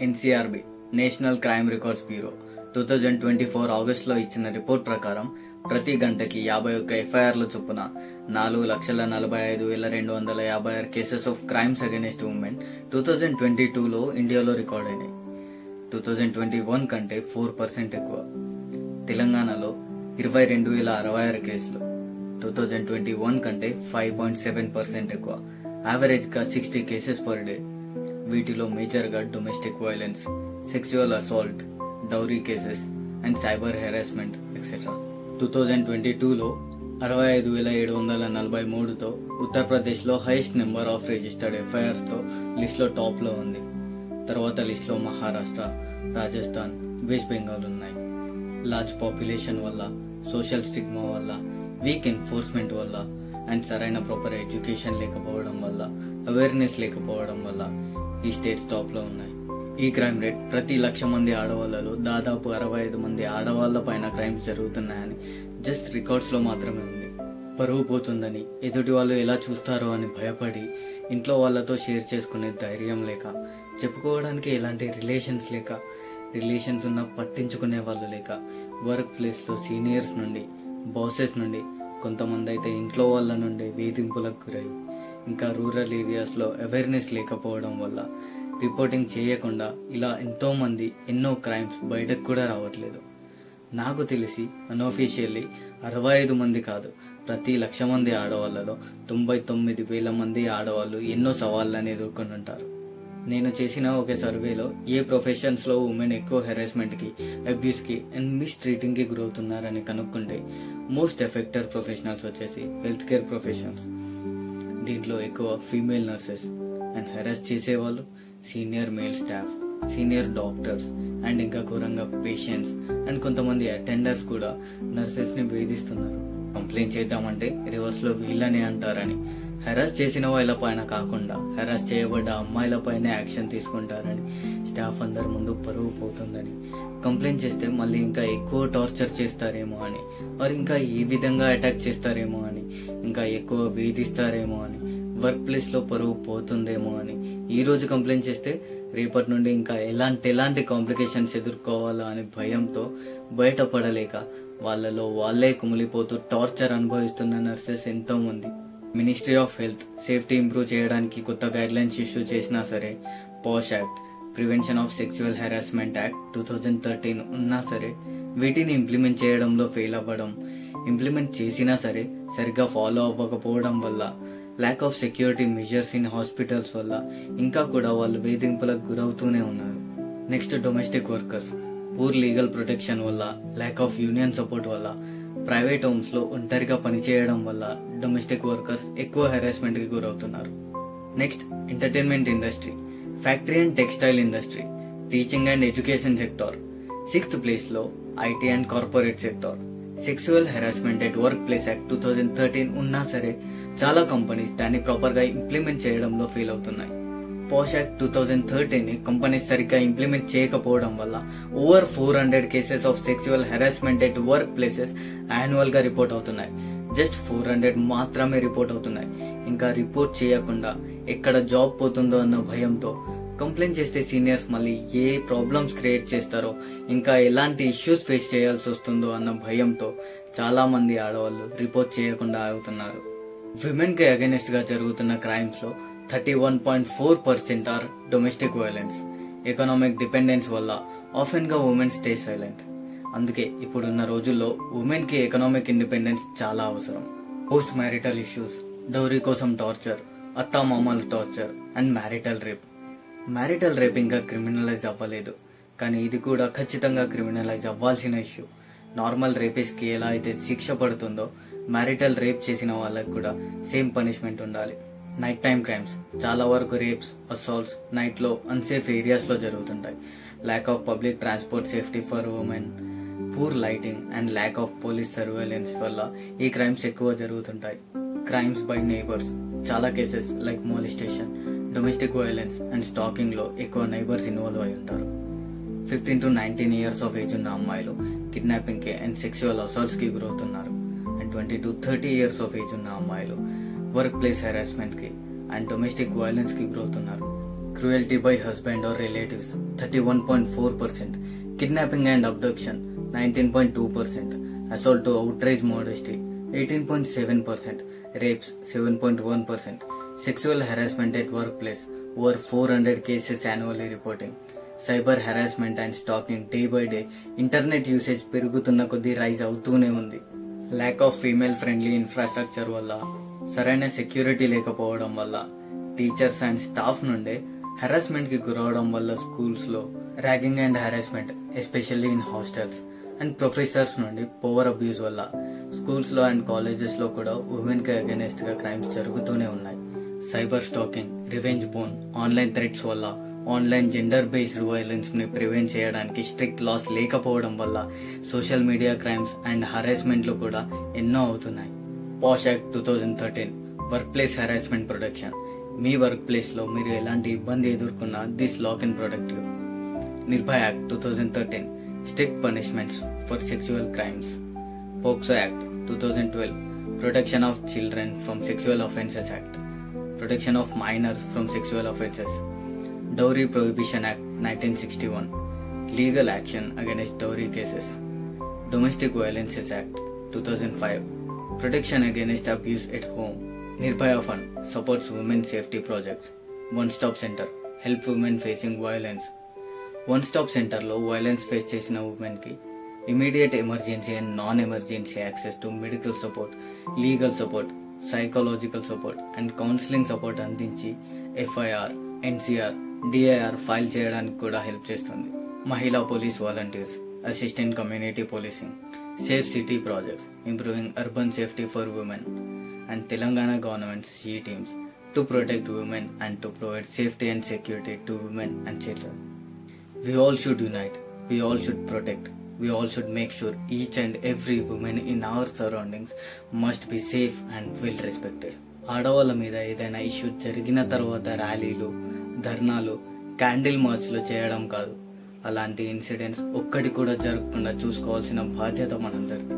NCRB national crime records bureau 2024 ఆగస్టులో ఇచ్చిన report ప్రకారం ప్రతి గంటకి 51 ఎఫ్ఐఆర్ల చొప్పున 4,45,256 cases of crimes against women 2022లో ఇండియాలో రికార్డ్ అయినాయి. 2021 కంటే 4% ఎక్కువ. తెలంగాణలో 22,066 కేసులు 2021 కంటే 5.7% ఎక్కువ. యావరేజ్గా 60 కేసెస్ పర్ డే. వీటిలో మేజర్గా domestic violence, sexual assault, dowry cases and cyber harassment etcetera. 2022లో 65,743తో ఉత్తరప్రదేశ్లో హైయెస్ట్ నెంబర్ ఆఫ్ రిజిస్టర్డ్ ఎఫ్ఐఆర్స్తో లిస్ట్లో టాప్లో ఉంది. తర్వాత లిస్ట్లో మహారాష్ట్ర, రాజస్థాన్, వెస్ట్ బెంగాల్ ఉన్నాయి. లార్జ్ పాపులేషన్ వల్ల, సోషల్ స్టిగ్మా వల్ల, వీక్ ఎన్ఫోర్స్మెంట్ వల్ల అండ్ సరైన ప్రాపర్ ఎడ్యుకేషన్ లేకపోవడం వల్ల, అవేర్నెస్ లేకపోవడం వల్ల ఈ స్టేట్స్ టాప్లో ఉన్నాయి. ఈ క్రైమ్ రేట్ ప్రతి 1,00,000 మంది ఆడవాళ్లలో దాదాపు 65 మంది ఆడవాళ్ల పైన క్రైమ్స్ జరుగుతున్నాయని జస్ట్ రికార్డ్స్లో మాత్రమే ఉంది. పరువు పోతుందని, ఎదుటి వాళ్ళు ఎలా చూస్తారో అని భయపడి, ఇంట్లో వాళ్ళతో షేర్ చేసుకునే ధైర్యం లేక, చెప్పుకోవడానికి ఎలాంటి రిలేషన్స్ ఉన్నా పట్టించుకునే వాళ్ళు లేక, వర్క్ ప్లేస్లో సీనియర్స్ నుండి, బాసెస్ నుండి, కొంతమంది అయితే ఇంట్లో వాళ్ళ నుండి వేధింపులకు గురై, ఇంకా రూరల్ ఏరియాస్లో అవేర్నెస్ లేకపోవడం వల్ల రిపోర్టింగ్ చేయకుండా ఇలా ఎంతో మంది ఎన్నో క్రైమ్స్ బయటకు కూడా రావట్లేదు. నాకు తెలిసి అన్అఫీషియల్లీ 65 మంది కాదు, ప్రతి 1,00,000 మంది ఆడవాళ్లలో 99,000 మంది ఆడవాళ్ళు ఎన్నో సవాళ్ళని ఎదుర్కొని ఉంటారు. నేను చేసిన ఒక సర్వేలో ఏ ప్రొఫెషన్స్లో ఉమెన్ ఎక్కువ హెరాస్మెంట్కి, అబ్యూస్కి అండ్ మిస్ ట్రీటింగ్కి గురవుతున్నారని కనుక్కుంటే మోస్ట్ ఎఫెక్టెడ్ ప్రొఫెషనల్స్ వచ్చేసి హెల్త్ కేర్ ప్రొఫెషన్స్. దీంట్లో ఎక్కువ ఫీమేల్ నర్సెస్ అండ్ హెరాస్ చేసేవాళ్ళు, senior male staff, senior doctors and ఇంకా ఘోరంగా పేషెంట్స్ అండ్ కొంతమంది అటెండర్స్ కూడా నర్సెస్ని వేధిస్తున్నారు. కంప్లైంట్ చేద్దామంటే రివర్స్లో వీళ్ళనే అంటారని, హెరాస్ చేసిన వాళ్ళ పైన కాకుండా హెరాస్ చేయబడ్డ అమ్మాయిల పైన యాక్షన్ తీసుకుంటారని, స్టాఫ్ అందరి ముందు పరువు పోతుందని, కంప్లైంట్ చేస్తే మళ్ళీ ఇంకా ఎక్కువ టార్చర్ చేస్తారేమో అని, మరి ఇంకా ఏ విధంగా అటాక్ చేస్తారేమో అని, ఇంకా ఎక్కువ వేధిస్తారేమో అని, వర్క్ ప్లేస్లో పరువు పోతుందేమో అని, ఈ రోజు కంప్లైంట్ చేస్తే రేపటి నుండి ఇంకా ఎలాంటి కాంప్లికేషన్స్ ఎదుర్కోవాలా అని భయంతో బయటపడలేక వాళ్ళలో వాళ్ళే కుమిలిపోతూ టార్చర్ అనుభవిస్తున్న నర్సెస్ ఎంతో మంది. Ministry of health safety improve చేయడానికి కొత్త గైడ్లైన్స్ ఇష్యూ చేసినా సరే, పాష్ act, prevention of sexual harassment act 2013 ఉన్నా సరే వీటిని ఇంప్లిమెంట్ చేయడంలో ఫెయిల్ అవ్వడం, ఇంప్లిమెంట్ చేసినా సరే సరిగ్గా ఫాలో అవ్వకపోవడం వల్ల, lack of security measures in hospitals వల్ల ఇంకా కూడా వాళ్ళు వేధింపులకు గురవుతూనే ఉన్నారు. Next domestic workers, poor legal protection వల్ల, ల్యాక్ ఆఫ్ యూనియన్ సపోర్ట్ వల్ల, ప్రైవేట్ హోమ్స్ లో ఒంటరిగా పనిచేయడం వల్ల డొమెస్టిక్ వర్కర్స్ ఎక్కువ హెరాస్మెంట్ కి గురవుతున్నారు. Next entertainment industry, factory and textile industry, teaching and education sector. 6th place లో IT and corporate sector. Sexual harassment at workplace act 2013 ఉన్నా సరే చాలా కంపెనీస్ దాన్ని ప్రాపర్ గా ఇంప్లిమెంట్ చేయడంలో ఫెయిల్ అవుతున్నాయి. పాష్ యాక్ట్ 2013 కంపెనీస్ సరిగ్గా ఇంప్లిమెంట్ చేయకపోవడం వల్ల over 400 cases of sexual harassment at work places annual గా రిపోర్ట్ అవుతున్నాయి. జస్ట్ 400 మాత్రమే రిపోర్ట్ అవుతున్నాయి. ఇంకా రిపోర్ట్ చేయకుండా ఎక్కడ జాబ్ పోతుందో అన్న భయంతో, కంప్లైంట్ చేస్తే సీనియర్స్ మళ్ళీ ఏ ప్రాబ్లమ్స్ క్రియేట్ చేస్తారో, ఇంకా ఎలాంటి ఇష్యూస్ ఫేస్ చేయాల్సి వస్తుందో అన్న భయంతో చాలా మంది ఆడవాళ్ళు రిపోర్ట్ చేయకుండా ఆగుతున్నారు. విమెన్ కి అగైనెస్ట్ గా జరుగుతున్న క్రైమ్స్ లో 31.4% are domestic violence. Economic dependence వల్ల ఆఫెన్ గా ఉమెన్ స్టే సైలెంట్. అందుకే ఇప్పుడున్న రోజుల్లో ఉమెన్ కి ఎకనామిక్ ఇండిపెండెన్స్ చాలా అవసరం. పోస్ట్ మ్యారిటల్ ఇష్యూస్, డౌరీ కోసం టార్చర్, అత్తామామల torture and marital rape. Marital rape ఇంకా క్రిమినలైజ్ అవ్వలేదు, కానీ ఇది కూడా ఖచ్చితంగా క్రిమినలైజ్ అవ్వాల్సిన ఇష్యూ. నార్మల్ రేపిస్ట్ కి ఎలా అయితే శిక్ష పడుతుందో, మ్యారిటల్ రేప్ చేసిన వాళ్ళకి కూడా సేమ్ పనిష్మెంట్ ఉండాలి. నైట్ టైమ్ క్రైమ్స్, చాలా వరకు రేప్స్, అసాల్ట్స్ నైట్ లో అన్సేఫ్ ఏరియాస్ లో జరుగుతుంటాయి. Lack of public transport safety for women, poor lighting and lack of police surveillance వల్ల ఈ క్రైమ్స్ ఎక్కువ జరుగుతుంటాయి. క్రైమ్స్ బై నైబర్స్, చాలా cases like molestation, domestic violence and stalking లో ఎక్కువ నైబర్స్ ఇన్వాల్వ్ అయి ఉంటారు. 15 to 19 years ఆఫ్ ఏజ్ ఉన్న అమ్మాయిలు కిడ్నాపింగ్ కి అండ్ సెక్సువల్ అసాల్ట్స్ కి గురవుతున్నారు. And 20 to 30 years of age ఉన్న అమ్మాయిలు వర్క్ ప్లేస్ హెరాస్మెంట్ కి అండ్ డొమెస్టిక్ వైలెన్స్ కి గురవుతున్నారు. cruelty by husband or relatives 31.4%, kidnapping and abduction 19.2%, assault to outrage modesty 18.7%, rapes 7.1%, sexual harassment at workplace over 400 cases annually reporting. Cyber harassment and stalking day by day internet usage పెరుగుతున్న కొద్దీ rise అవుతూనే ఉంది. Lack of female friendly infrastructure వల్ల, సరైన security లేకపోవడం వల్ల, teachers and staff నుండే harassment కి గురవడం వల్ల స్కూల్స్ లో ragging and harassment especially in hostels and professors నుండి పవర్ అబ్యూస్ వల్ల స్కూల్స్ లో అండ్ కాలేజెస్ లో కూడా ఉమెన్ కి అగెనెస్ట్ గా క్రైమ్స్ జరుగుతూనే ఉన్నాయి. Cyber stalking, revenge porn, online threats వల్ల, ఆన్లైన్ జెండర్ బేస్డ్ వైలెన్స్ ని ప్రివెంట్ చేయడానికి స్ట్రిక్ట్ లాస్ లేకపోవడం వల్ల సోషల్ మీడియా క్రైమ్స్ అండ్ హరాస్మెంట్లు కూడా ఎన్నో అవుతున్నాయి. POSH act 2013 workplace harassment protection. మీ వర్క్ ప్లేస్ లో మీరు ఎలాంటి ఇబ్బంది ఎదుర్కొన్నా this law can protect you. Nirbhaya act 2013 strict punishments for sexual crimes. POCSO act 2012 protection of children from sexual offences act. Protection of minors from sexual offences. Dowry Prohibition Act 1961 legal action against dowry cases. Domestic Violences Act 2005 protection against abuse at home. Nirbhaya Fund supports women safety projects. One Stop Center help women facing violence. One Stop Center లో violence face చేసిన women కి immediate emergency and non-emergency access to medical support, legal support, psychological support and counseling support అందించి FIR, NCR, DIR file చేయడానికి కూడా help చేస్తుంది. మహిళా police volunteers, assistant community policing, safe city projects improving urban safety for women and Telangana government she teams to protect women and to provide safety and security to women and children. We all should unite, we all should protect, we all should make sure each and every woman in our surroundings must be safe and well respected. ఆడవాళ్ళ మీద ఏదైనా issue జరిగిన తర్వాత ర్యాలీలు, ధర్నాలు, candle మార్చ్లు చేయడం కాదు, అలాంటి ఇన్సిడెంట్స్ ఒక్కటి కూడా జరగకుండా చూసుకోవాల్సిన బాధ్యత మనందరిది.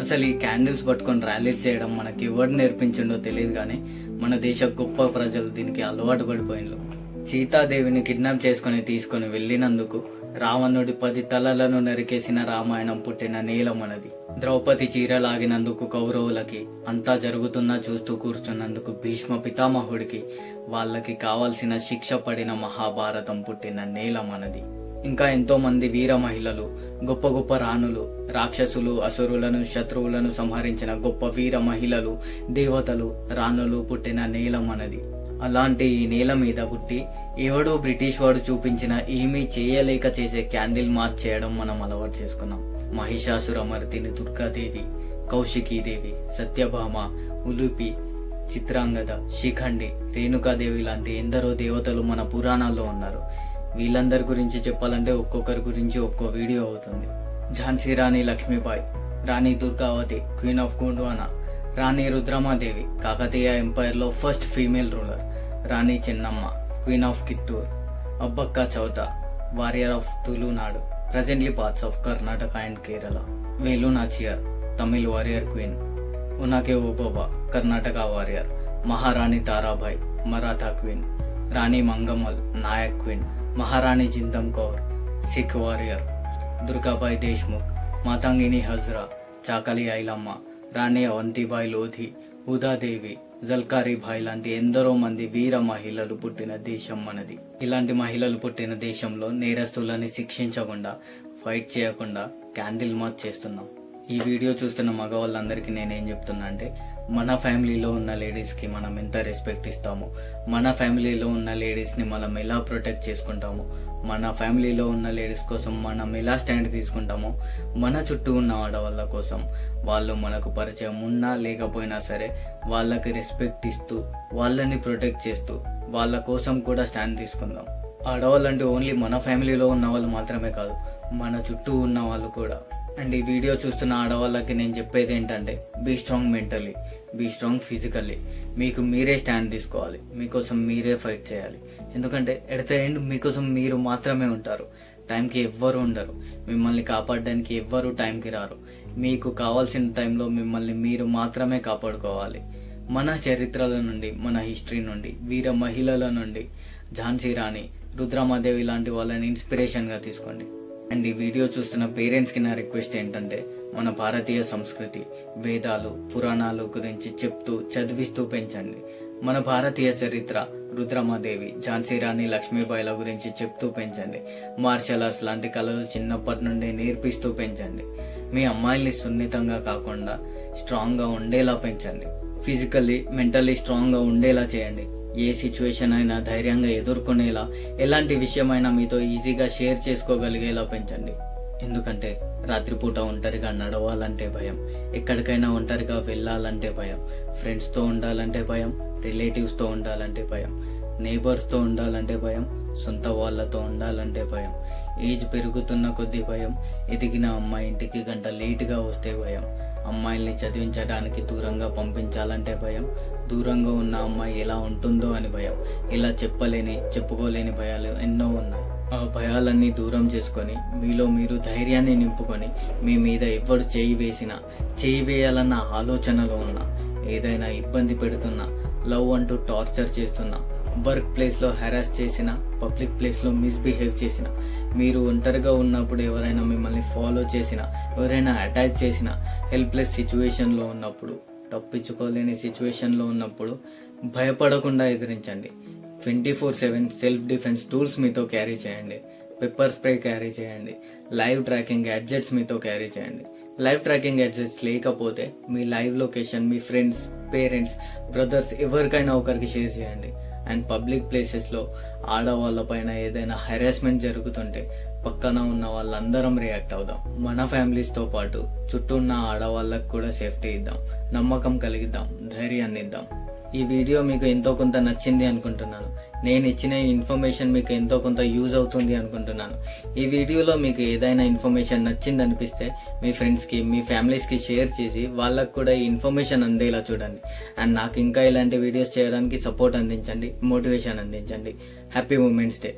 అసలు ఈ క్యాండిల్స్ పట్టుకొని ర్యాలీలు చేయడం మనకి ఎవరు నేర్పించిండో తెలియదు కానీ మన దేశ గొప్ప ప్రజలు దీనికి అలవాటు పడిపోయిన. సీతాదేవిని కిడ్నాప్ చేసుకుని తీసుకుని వెళ్ళినందుకు రావణుడి 10 తలలను నరికేసిన రామాయణం పుట్టిన నేల మనది. ద్రౌపది చీర లాగినందుకు కౌరవులకి, అంతా జరుగుతున్నా చూస్తూ కూర్చున్నందుకు భీష్మ పితామహుడికి వాళ్ళకి కావాల్సిన శిక్ష పడిన మహాభారతం పుట్టిన నేల మనది. ఇంకా ఎంతో మంది వీర మహిళలు, గొప్ప గొప్ప రాణులు, రాక్షసులు, అసురులను, శత్రువులను సంహరించిన గొప్ప వీర మహిళలు, దేవతలు, రాణులు పుట్టిన నేల మనది. అలాంటి ఈ నేల మీద పుట్టి ఎవడో బ్రిటిష్ వాడు చూపించిన ఏమీ చేయలేక చేసే క్యాండిల్ మార్చ్ చేయడం మనం అలవాటు చేసుకున్నాం. మహిషాసురమర్దిని దుర్గాదేవి, కౌశికీదేవి, సత్యభామ, ఉలుపి, చిత్రాంగద, శిఖండి, రేణుకాదేవి లాంటి ఎందరో దేవతలు మన పురాణాల్లో ఉన్నారు. వీళ్ళందరి గురించి చెప్పాలంటే ఒక్కొక్కరి గురించి ఒక్కో వీడియో అవుతుంది. Jhansi Rani Lakshmibai, Rani Durgavati, queen of Gondwana, Rani Rudramadevi, Kakatiya empire లో first female ruler, Rani Chennamma, queen of Kittur, Abbakka Chowta, warrior of Tulunadu, presently parts of Karnataka and Kerala. Velu Nachiyar, Tamil warrior queen. Unake Obova, Karnataka warrior. Maharani Tarabai, Maratha queen. Rani Mangamal, Nayak queen. Maharani Jindam Kaur, Sikh warrior. Durgabai Deshmukh, Matangini Hazra, Chakali Ailamma, Rani Avantibai Lodhi, Uda Devi, జల్కారీ భాయ్ లాంటి ఎందరో మంది వీర మహిళలు పుట్టిన దేశం మనది. ఇలాంటి మహిళలు పుట్టిన దేశంలో నేరస్తులని శిక్షించకుండా, ఫైట్ చేయకుండా క్యాండిల్ మార్చ్ చేస్తున్నాం. ఈ వీడియో చూస్తున్న మగవాళ్ళందరికీ నేనేం చెప్తున్నా అంటే, మన ఫ్యామిలీలో ఉన్న లేడీస్ కి మనం ఎంత రెస్పెక్ట్ ఇస్తామో, మన ఫ్యామిలీలో ఉన్న లేడీస్ ని మనం ఎలా ప్రొటెక్ట్ చేసుకుంటామో, మన ఫ్యామిలీలో ఉన్న లేడీస్ కోసం మనం ఎలా స్టాండ్ తీసుకుంటామో, మన చుట్టూ ఉన్న ఆడవాళ్ళ కోసం వాళ్ళు మనకు పరిచయం ఉన్నా లేకపోయినా సరే వాళ్ళకి రెస్పెక్ట్ ఇస్తూ, వాళ్ళని ప్రొటెక్ట్ చేస్తూ, వాళ్ళ కోసం కూడా స్టాండ్ తీసుకుందాం. ఆడవాళ్ళంటే ఓన్లీ మన ఫ్యామిలీలో ఉన్న వాళ్ళు మాత్రమే కాదు, మన చుట్టూ ఉన్న వాళ్ళు కూడా. అండ్ ఈ వీడియో చూస్తున్న ఆడవాళ్ళకి నేను చెప్పేది ఏంటంటే, be strong mentally, be strong physically. మీకు మీరే స్టాండ్ తీసుకోవాలి, మీకోసం మీరే ఫైట్ చేయాలి. ఎందుకంటే ఎట్ ద ఎండ్ మీకోసం మీరు మాత్రమే ఉంటారు, టైంకి ఎవ్వరు ఉండరు. మిమ్మల్ని కాపాడడానికి ఎవ్వరు టైంకి రారు. మీకు కావాల్సిన టైంలో మిమ్మల్ని మీరు మాత్రమే కాపాడుకోవాలి. మన చరిత్రల నుండి, మన హిస్టరీ నుండి, వీర మహిళల నుండి, ఝాన్సీ రాణి, రుద్రమాదేవి లాంటి వాళ్ళని ఇన్స్పిరేషన్గా తీసుకోండి. అండ్ ఈ వీడియో చూస్తున్న పేరెంట్స్కి నా రిక్వెస్ట్ ఏంటంటే, మన భారతీయ సంస్కృతి, వేదాలు, పురాణాలు గురించి చెప్తూ చదివిస్తూ పెంచండి. మన భారతీయ చరిత్ర, రుద్రమాదేవి, ఝాన్సీ రాణి లక్ష్మీబాయిల గురించి చెప్తూ పెంచండి. మార్షల్ ఆర్ట్స్ లాంటి కళలు చిన్నప్పటి నుండి నేర్పిస్తూ పెంచండి. మీ అమ్మాయిల్ని సున్నితంగా కాకుండా స్ట్రాంగ్గా ఉండేలా పెంచండి. ఫిజికల్లీ, మెంటల్లీ స్ట్రాంగ్గా ఉండేలా చేయండి. ఏ సిచ్యువేషన్ అయినా ధైర్యంగా ఎదుర్కొనేలా, ఎలాంటి విషయమైనా మీతో ఈజీగా షేర్ చేసుకోగలిగేలా పెంచండి. ఎందుకంటే రాత్రిపూట ఒంటరిగా నడవాలంటే భయం, ఎక్కడికైనా ఒంటరిగా వెళ్ళాలంటే భయం, ఫ్రెండ్స్తో ఉండాలంటే భయం, రిలేటివ్స్తో ఉండాలంటే భయం, నేబర్స్తో ఉండాలంటే భయం, సొంత వాళ్ళతో ఉండాలంటే భయం, ఏజ్ పెరుగుతున్న కొద్దీ భయం, ఎదిగిన అమ్మాయి ఇంటికి గంట లేటుగా వస్తే భయం, అమ్మాయిల్ని చదివించడానికి దూరంగా పంపించాలంటే భయం, దూరంగా ఉన్న అమ్మాయి ఎలా ఉంటుందో అని భయం. ఇలా చెప్పుకోలేని భయాలు ఎన్నో ఉన్నాయి. ఆ భయాలన్నీ దూరం చేసుకొని మీలో మీరు ధైర్యాన్ని నింపుకొని, మీ మీద ఎవరు చేయి వేయాలన్న ఆలోచనలో ఉన్నా, ఏదైనా ఇబ్బంది పెడుతున్నా, లవ్ అంటూ టార్చర్ చేస్తున్నా, వర్క్ ప్లేస్లో హెరాస్ చేసిన, పబ్లిక్ ప్లేస్లో మిస్బిహేవ్ చేసిన, మీరు ఒంటరిగా ఉన్నప్పుడు ఎవరైనా మిమ్మల్ని ఫాలో చేసిన, ఎవరైనా అటాక్ చేసిన, హెల్ప్లెస్ సిచ్యువేషన్లో ఉన్నప్పుడు, తప్పించుకోలేని సిచ్యువేషన్లో ఉన్నప్పుడు భయపడకుండా ఎదిరించండి. 24/7 సెల్ఫ్ డిఫెన్స్ టూల్స్ మీతో క్యారీ చేయండి. పెప్పర్ స్ప్రే క్యారీ చేయండి. లైవ్ ట్రాకింగ్ గ్యాడ్జెట్స్ మీతో క్యారీ చేయండి. లైవ్ ట్రాకింగ్ గ్యాడ్జెట్స్ లేకపోతే మీ లైవ్ లొకేషన్ మీ ఫ్రెండ్స్, పేరెంట్స్, బ్రదర్స్ ఎవరికైనా ఒకరికి షేర్ చేయండి. అండ్ పబ్లిక్ ప్లేసెస్లో ఆడవాళ్ళ పైన ఏదైనా హెరాస్మెంట్ జరుగుతుంటే పక్కన ఉన్న వాళ్ళందరం రియాక్ట్ అవుదాం. మన ఫ్యామిలీస్తో పాటు చుట్టూ ఉన్న ఆడవాళ్ళకు కూడా సేఫ్టీ ఇద్దాం, నమ్మకం కలిగిద్దాం, ధైర్యాన్ని ఇద్దాం. ఈ వీడియో మీకు ఎంతో కొంత నచ్చింది అనుకుంటున్నాను. నేను ఇచ్చిన ఈ ఇన్ఫర్మేషన్ మీకు ఎంతో కొంత యూజ్ అవుతుంది అనుకుంటున్నాను. ఈ వీడియోలో మీకు ఏదైనా ఇన్ఫర్మేషన్ నచ్చింది అనిపిస్తే మీ ఫ్రెండ్స్కి, మీ ఫ్యామిలీస్కి షేర్ చేసి వాళ్ళకు కూడా ఈ ఇన్ఫర్మేషన్ అందేలా చూడండి. అండ్ నాకు ఇంకా ఇలాంటి వీడియోస్ చేయడానికి సపోర్ట్ అందించండి, మోటివేషన్ అందించండి. Happy women's day.